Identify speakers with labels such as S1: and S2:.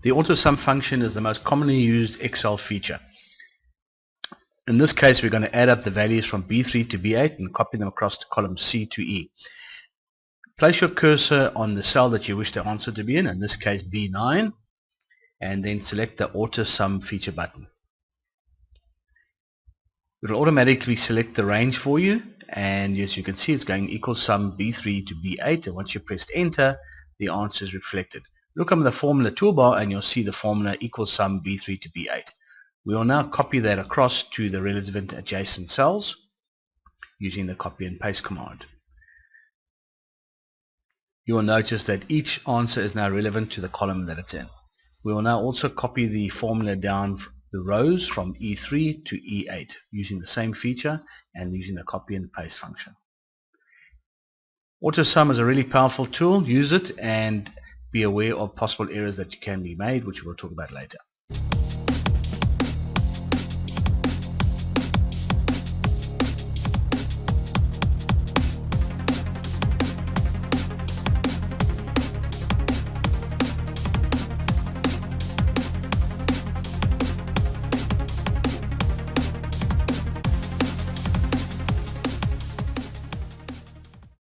S1: The AutoSum function is the most commonly used Excel feature. In this case, we're going to add up the values from B3 to B8 and copy them across to column C to E. Place your cursor on the cell that you wish the answer to be in this case B9, and then select the AutoSum feature button. It will automatically select the range for you, and as you can see, it's going equal sum B3 to B8, and once you press enter, the answer is reflected. Look on the formula toolbar and you'll see the formula equals sum B3 to B8. We will now copy that across to the relevant adjacent cells using the copy and paste command. You will notice that each answer is now relevant to the column that it's in. We will now also copy the formula down the rows from E3 to E8 using the same feature and using the copy and paste function. AutoSum is a really powerful tool. Use it and be aware of possible errors that can be made, which we'll talk about later.